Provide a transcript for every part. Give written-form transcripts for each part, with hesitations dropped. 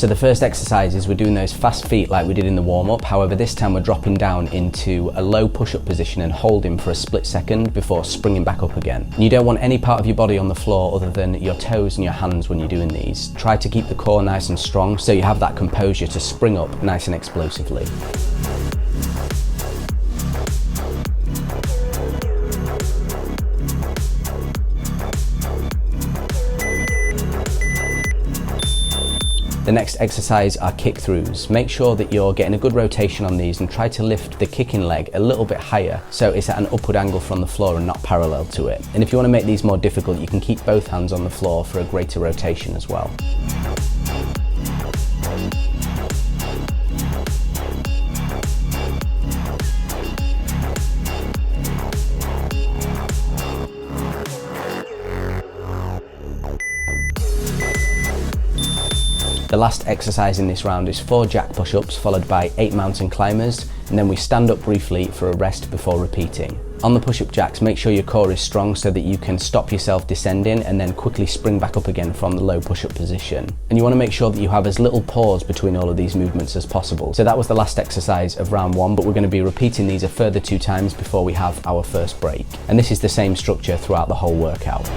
So the first exercise is we're doing those fast feet like we did in the warm-up. However, this time we're dropping down into a low push-up position and holding for a split second before springing back up again. And you don't want any part of your body on the floor other than your toes and your hands when you're doing these. Try to keep the core nice and strong so you have that composure to spring up nice and explosively. The next exercise are kick throughs. Make sure that you're getting a good rotation on these and try to lift the kicking leg a little bit higher so it's at an upward angle from the floor and not parallel to it. And if you want to make these more difficult, you can keep both hands on the floor for a greater rotation as well. The last exercise in this round is 4 jack push-ups followed by 8 mountain climbers, and then we stand up briefly for a rest before repeating. On the push-up jacks, make sure your core is strong so that you can stop yourself descending and then quickly spring back up again from the low push-up position. And you want to make sure that you have as little pause between all of these movements as possible. So that was the last exercise of round 1, but we're going to be repeating these a further 2 times before we have our first break. And this is the same structure throughout the whole workout.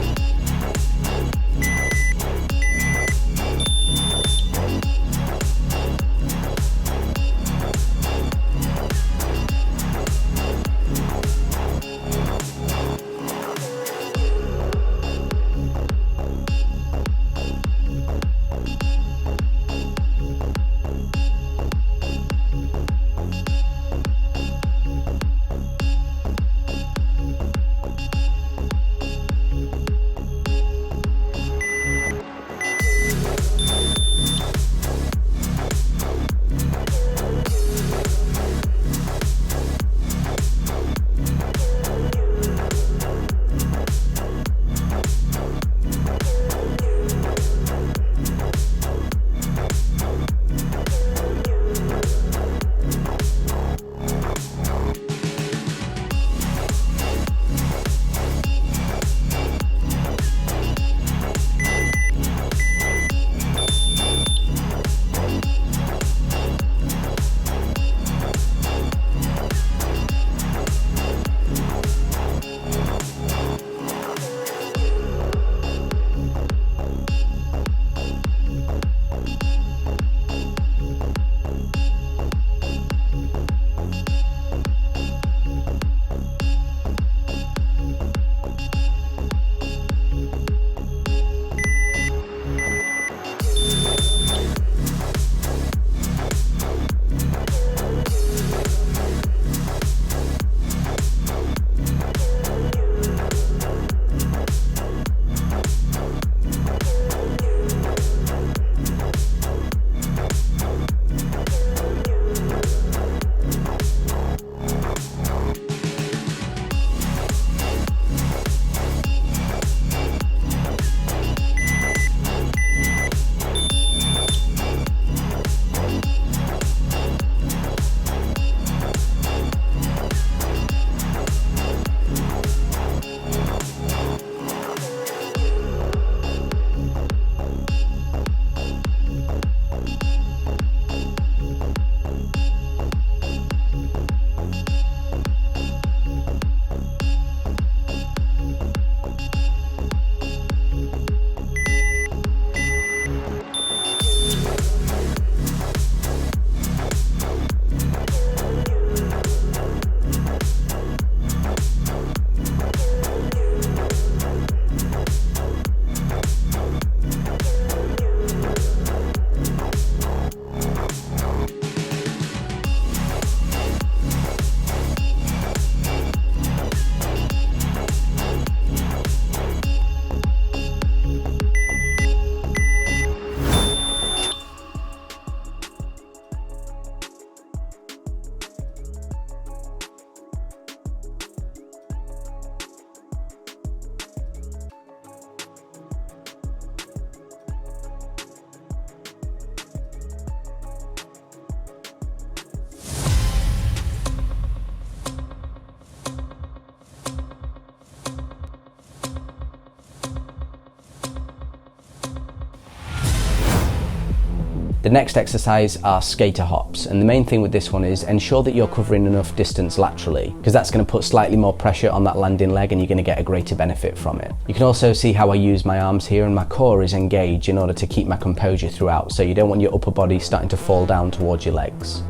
The next exercise are skater hops, and the main thing with this one is ensure that you're covering enough distance laterally, because that's going to put slightly more pressure on that landing leg and you're going to get a greater benefit from it. You can also see how I use my arms here, and my core is engaged in order to keep my composure throughout, so you don't want your upper body starting to fall down towards your legs.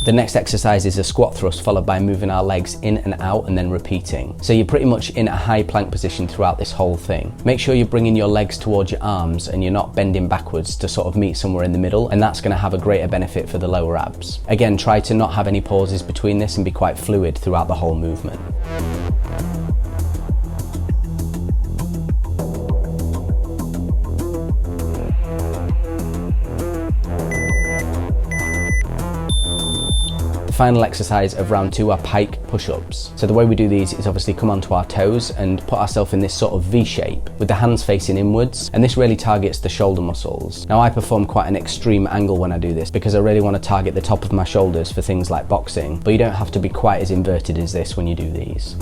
The next exercise is a squat thrust, followed by moving our legs in and out and then repeating. So you're pretty much in a high plank position throughout this whole thing. Make sure you're bringing your legs towards your arms and you're not bending backwards to sort of meet somewhere in the middle, and that's going to have a greater benefit for the lower abs. Again, try to not have any pauses between this and be quite fluid throughout the whole movement. The final exercise of round 2 are pike push-ups. So the way we do these is obviously come onto our toes and put ourselves in this sort of V shape with the hands facing inwards, and this really targets the shoulder muscles. Now I perform quite an extreme angle when I do this because I really want to target the top of my shoulders for things like boxing, but you don't have to be quite as inverted as this when you do these.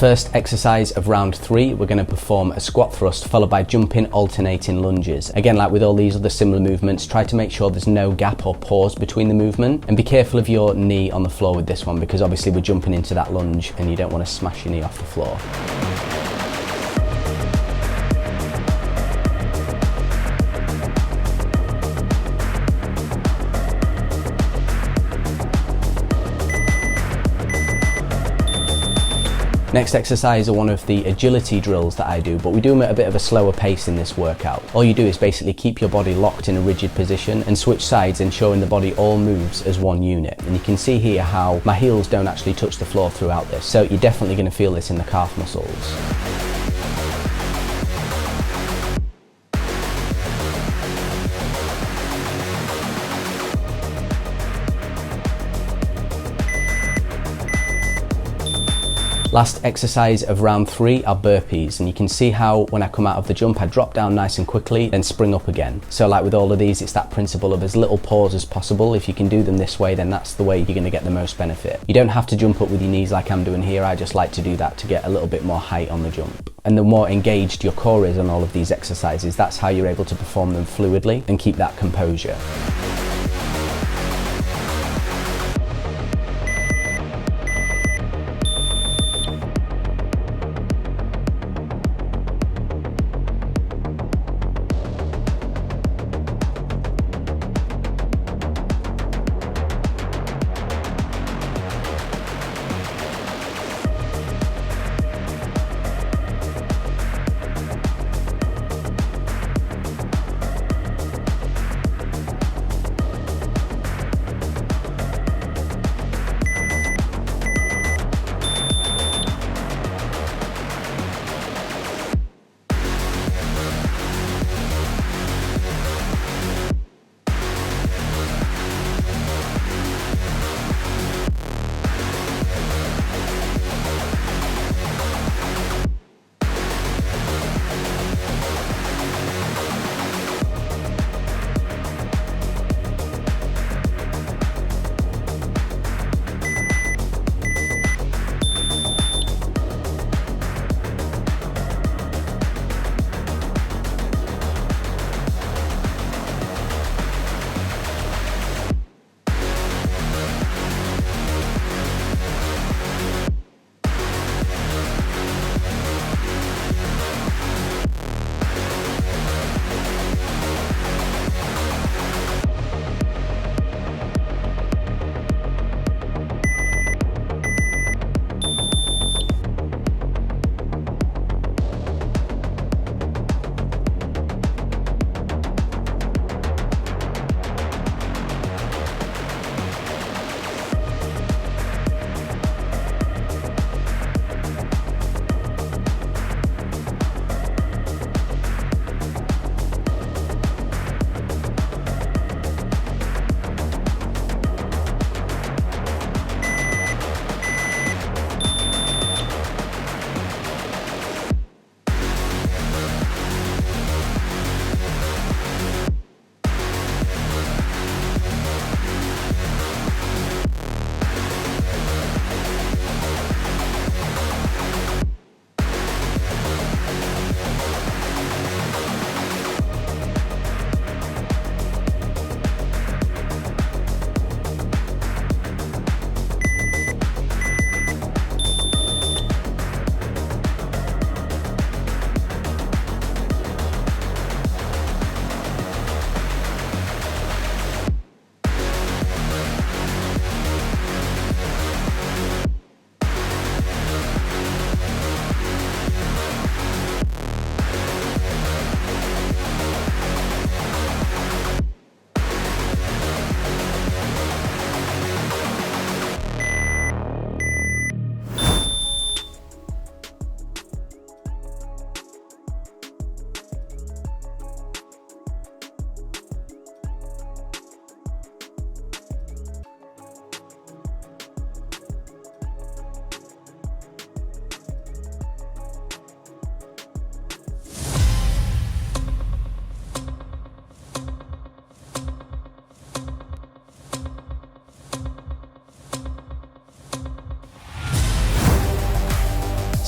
first exercise of round 3, we're going to perform a squat thrust followed by jumping alternating lunges. Again, like with all these other similar movements, try to make sure there's no gap or pause between the movement, and be careful of your knee on the floor with this one, because obviously we're jumping into that lunge and you don't want to smash your knee off the floor. Next exercise are one of the agility drills that I do, but we do them at a bit of a slower pace in this workout. All you do is basically keep your body locked in a rigid position and switch sides, ensuring the body all moves as one unit. And you can see here how my heels don't actually touch the floor throughout this, so you're definitely going to feel this in the calf muscles. Last exercise of round 3 are burpees, and you can see how when I come out of the jump I drop down nice and quickly, then spring up again. So like with all of these, it's that principle of as little pause as possible. If you can do them this way, then that's the way you're going to get the most benefit. You don't have to jump up with your knees like I'm doing here. I just like to do that to get a little bit more height on the jump. And the more engaged your core is on all of these exercises, that's how you're able to perform them fluidly and keep that composure.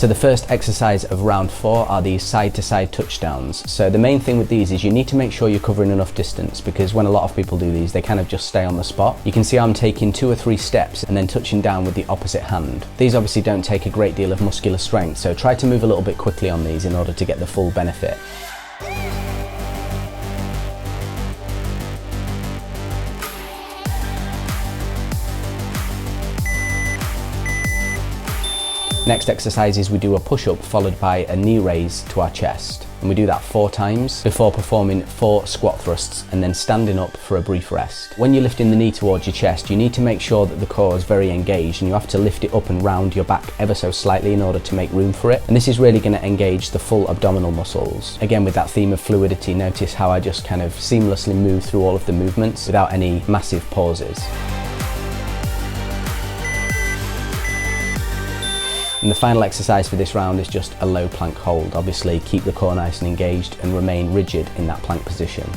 So the first exercise of round 4 are these side-to-side touchdowns. So the main thing with these is you need to make sure you're covering enough distance, because when a lot of people do these, they kind of just stay on the spot. You can see I'm taking 2 or 3 steps and then touching down with the opposite hand. These obviously don't take a great deal of muscular strength, so try to move a little bit quickly on these in order to get the full benefit. Next exercise is we do a push-up followed by a knee raise to our chest. And we do that 4 times before performing 4 squat thrusts and then standing up for a brief rest. When you're lifting the knee towards your chest, you need to make sure that the core is very engaged, and you have to lift it up and round your back ever so slightly in order to make room for it. And this is really going to engage the full abdominal muscles. Again, with that theme of fluidity, notice how I just kind of seamlessly move through all of the movements without any massive pauses. And the final exercise for this round is just a low plank hold. Obviously, keep the core nice and engaged and remain rigid in that plank position.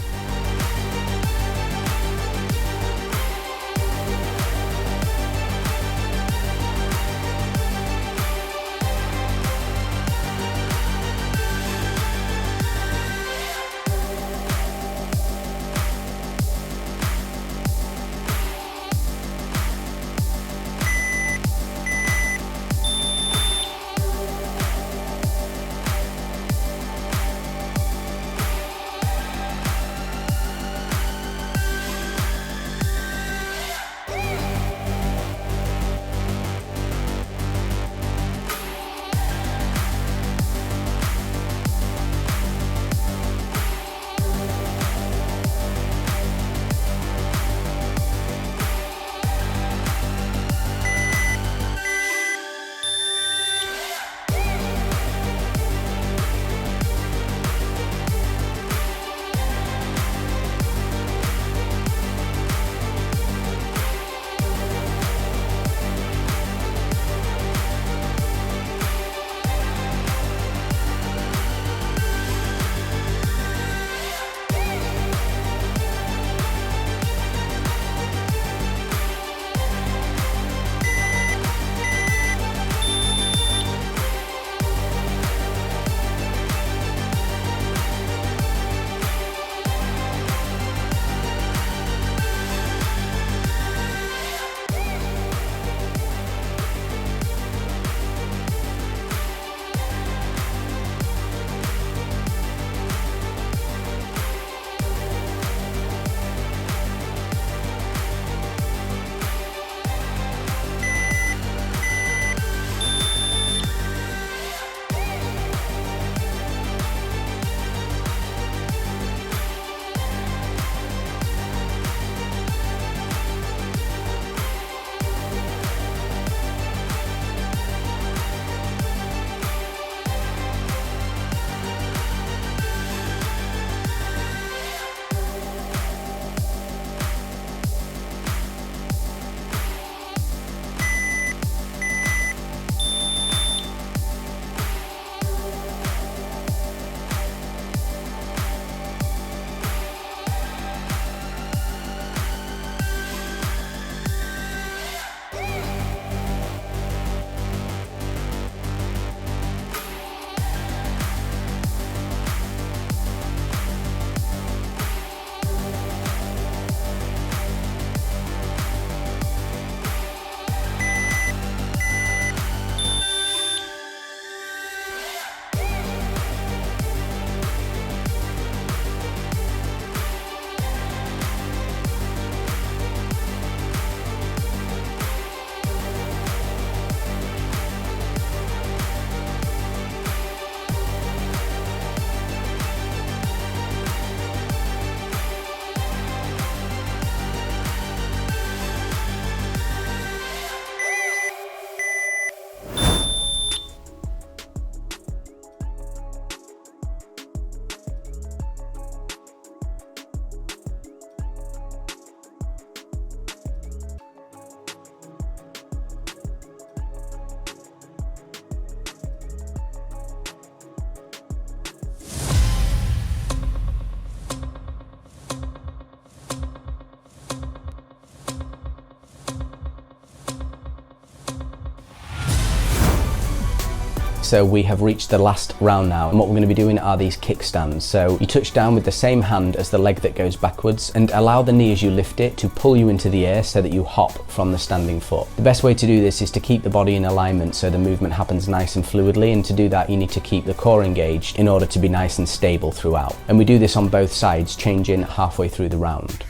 So we have reached the last round now, and what we're going to be doing are these kickstands. So you touch down with the same hand as the leg that goes backwards and allow the knee as you lift it to pull you into the air so that you hop from the standing foot. The best way to do this is to keep the body in alignment so the movement happens nice and fluidly, and to do that you need to keep the core engaged in order to be nice and stable throughout. And we do this on both sides, changing halfway through the round.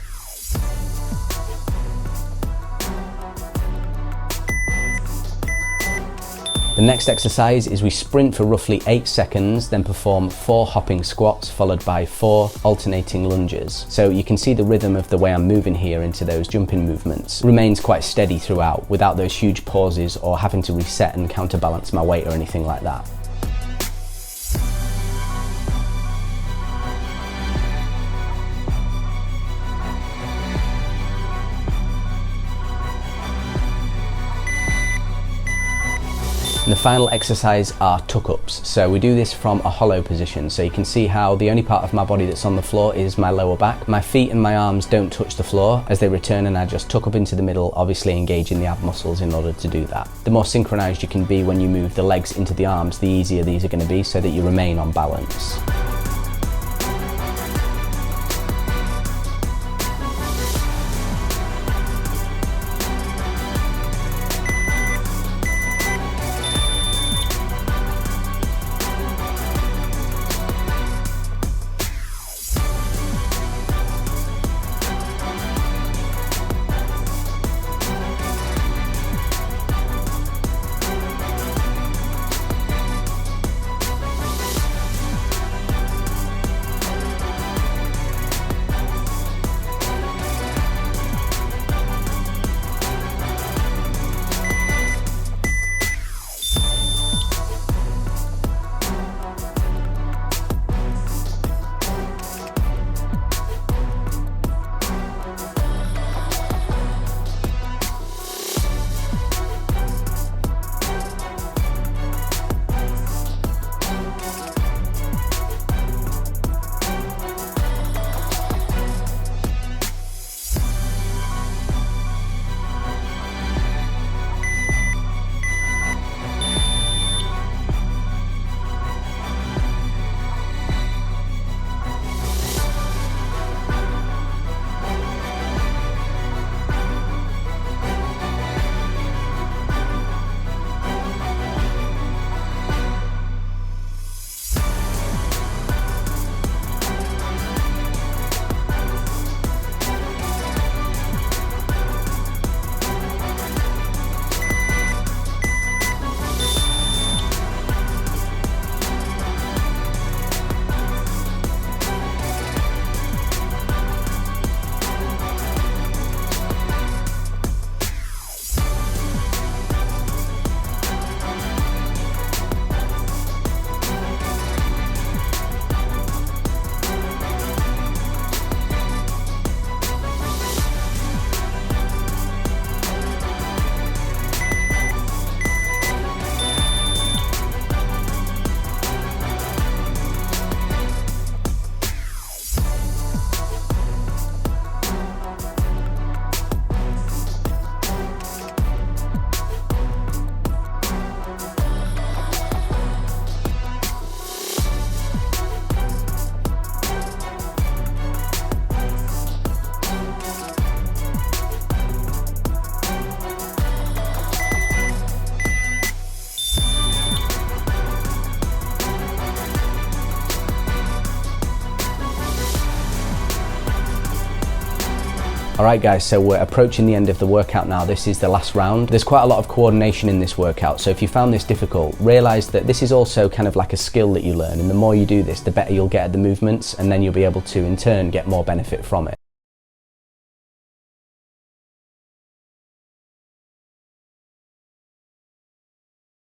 The next exercise is we sprint for roughly 8 seconds, then perform 4 hopping squats followed by 4 alternating lunges. So you can see the rhythm of the way I'm moving here into those jumping movements remains quite steady throughout, without those huge pauses or having to reset and counterbalance my weight or anything like that. And the final exercise are tuck-ups. So we do this from a hollow position. So you can see how the only part of my body that's on the floor is my lower back. My feet and my arms don't touch the floor as they return, and I just tuck up into the middle, obviously engaging the ab muscles in order to do that. The more synchronized you can be when you move the legs into the arms, the easier these are going to be so that you remain on balance. Alright guys, so we're approaching the end of the workout now. This is the last round. There's quite a lot of coordination in this workout, so if you found this difficult, realise that this is also kind of like a skill that you learn, and the more you do this, the better you'll get at the movements, and then you'll be able to in turn get more benefit from it.